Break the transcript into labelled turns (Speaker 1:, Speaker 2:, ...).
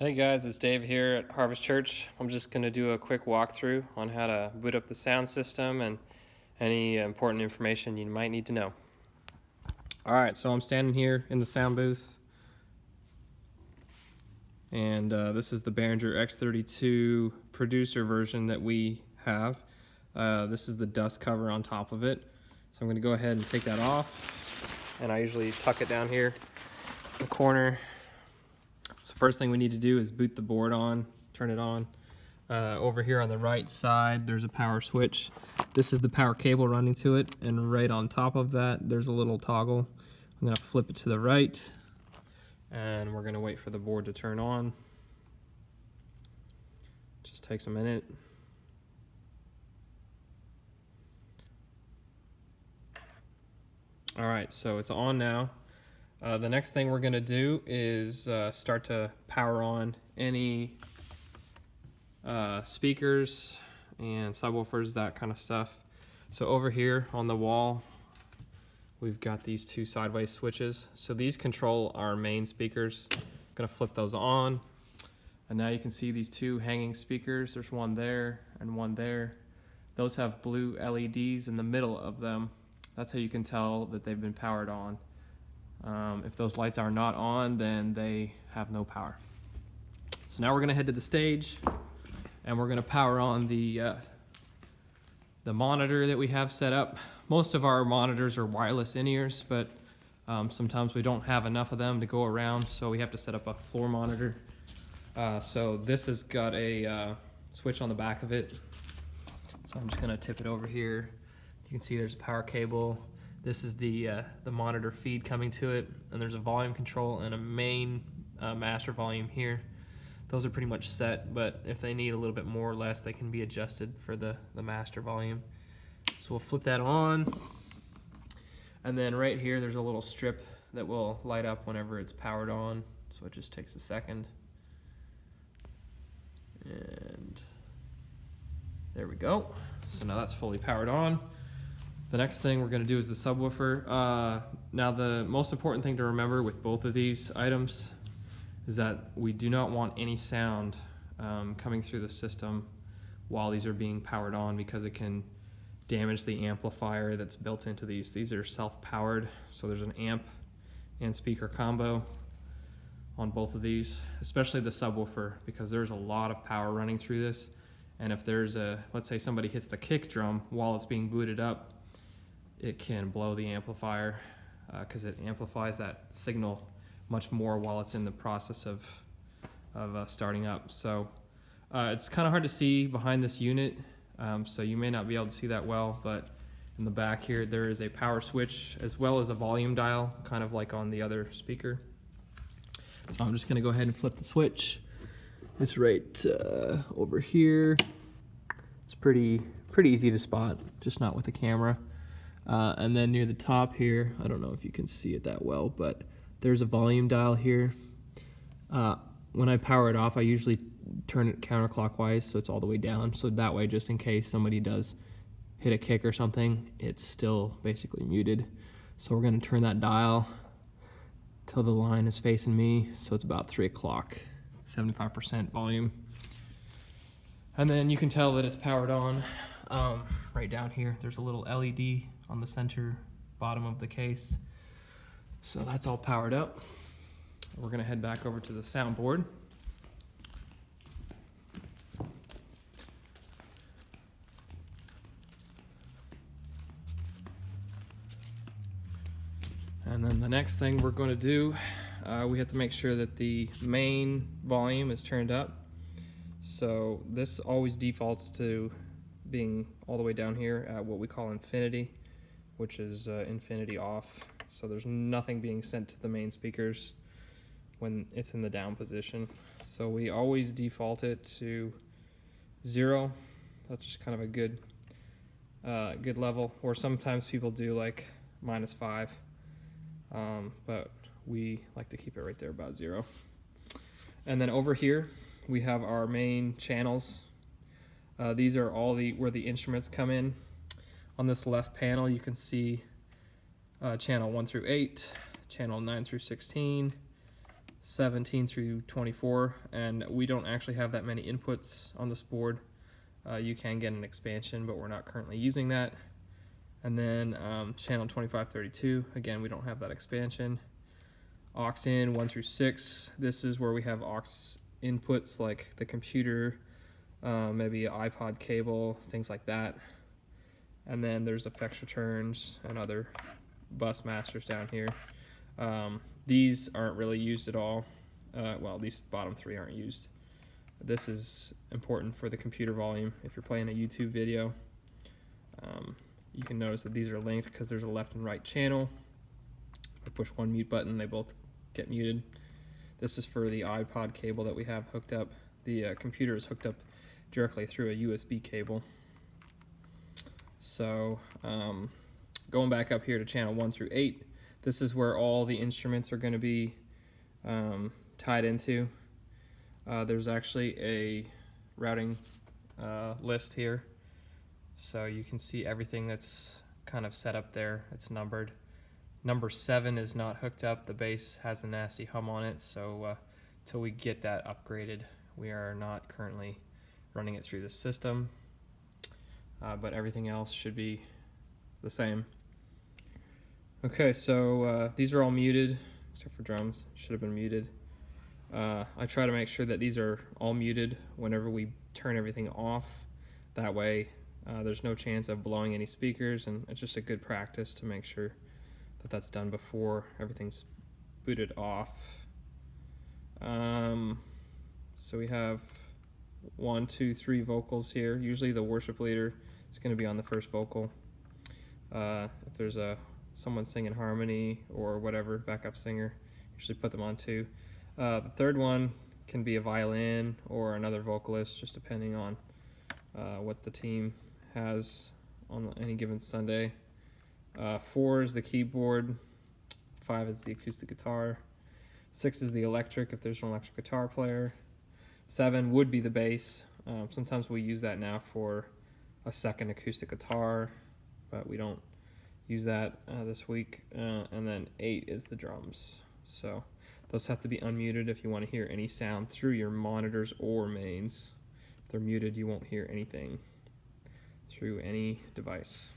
Speaker 1: Hey guys, it's Dave here at Harvest Church. I'm just going to do a quick walkthrough on how to boot up the sound system and any important information you might need to know. Alright, so I'm standing here in the sound booth, and this is the Behringer X32 producer version that we have. This is the dust cover on top of it. So I'm going to go ahead and take that off, and I usually tuck it down here in the corner. So first thing we need to do is boot the board on, turn it on. Over here on the right side, there's a power switch. This is the power cable running to it, and right on top of that, there's a little toggle. I'm gonna flip it to the right, and we're gonna wait for the board to turn on. Just takes a minute. All right, so it's on now. The next thing we're gonna do is start to power on any speakers and subwoofers, that kind of stuff. So over here on the wall, we've got these two sideways switches. So these control our main speakers. I'm gonna flip those on. And now you can see these two hanging speakers. There's one there and one there. Those have blue LEDs in the middle of them. That's how you can tell that they've been powered on. If those lights are not on, then they have no power. So now we're gonna head to the stage, and we're gonna power on the monitor that we have set up. Most of our monitors are wireless in-ears, but sometimes we don't have enough of them to go around, so we have to set up a floor monitor. So this has got a switch on the back of it. So I'm just gonna tip it over here. You can see there's a power cable. This is the monitor feed coming to it, and there's a volume control and a main master volume here. Those are pretty much set, but if they need a little bit more or less, they can be adjusted for the master volume. So we'll flip that on, and then right here there's a little strip that will light up whenever it's powered on, so it just takes a second. And there we go. So now that's fully powered on. The next thing we're going to do is the subwoofer. Now the most important thing to remember with both of these items is that we do not want any sound coming through the system while these are being powered on, because it can damage the amplifier that's built into these. These are self-powered, so there's an amp and speaker combo on both of these, especially the subwoofer, because there's a lot of power running through this. And if there's let's say somebody hits the kick drum while it's being booted up, it can blow the amplifier because it amplifies that signal much more while it's in the process of starting up. So it's kind of hard to see behind this unit, so you may not be able to see that well, but in the back here there is a power switch as well as a volume dial, kind of like on the other speaker. So I'm just going to go ahead and flip the switch. It's right over here. It's pretty easy to spot, just not with the camera. And then near the top here, I don't know if you can see it that well, but there's a volume dial here. When I power it off, I usually turn it counterclockwise, so it's all the way down. So that way, just in case somebody does hit a kick or something, it's still basically muted. So we're going to turn that dial till the line is facing me, so it's about 3 o'clock, 75% volume. And then you can tell that it's powered on. Right down here, there's a little LED on the center bottom of the case. So that's all powered up. We're gonna head back over to the soundboard. And then the next thing we're going to do, we have to make sure that the main volume is turned up. So this always defaults to being all the way down here at what we call infinity, which is infinity off. So there's nothing being sent to the main speakers when it's in the down position. So we always default it to 0. That's just kind of a good level. Or sometimes people do like -5. But we like to keep it right there about 0. And then over here we have our main channels. These are all where the instruments come in. On this left panel you can see channel 1 through 8, channel 9 through 16, 17 through 24, and we don't actually have that many inputs on this board. You can get an expansion, but we're not currently using that. And then channel 2532, again, we don't have that expansion. Aux in 1 through 6, this is where we have aux inputs like the computer, maybe an iPod cable, things like that. And then there's effects returns and other bus masters down here. These aren't really used at all. Well, these bottom 3 aren't used. This is important for the computer volume. If you're playing a YouTube video, you can notice that these are linked because there's a left and right channel. If I push one mute button, they both get muted. This is for the iPod cable that we have hooked up. The computer is hooked up directly through a USB cable. So going back up here to channel 1 through 8, this is where all the instruments are going to be tied into. There's actually a routing list here, so you can see everything that's kind of set up there. It's numbered. Number 7 is not hooked up. The bass has a nasty hum on it, so till we get that upgraded, we are not currently running it through the system, but everything else should be the same. Okay, so these are all muted, except for drums. Should have been muted. I try to make sure that these are all muted whenever we turn everything off. That way there's no chance of blowing any speakers, and it's just a good practice to make sure that that's done before everything's booted off. So we have 1, 2, 3 vocals here. Usually the worship leader is going to be on the first vocal. If there's someone singing harmony or whatever, backup singer, usually put them on 2. The third one can be a violin or another vocalist, just depending on what the team has on any given Sunday. 4 is the keyboard, 5 is the acoustic guitar, 6 is the electric if there's an electric guitar player, 7 would be the bass. Sometimes we use that now for a second acoustic guitar, but we don't use that this week. And then 8 is the drums. So those have to be unmuted if you want to hear any sound through your monitors or mains. If they're muted, you won't hear anything through any device.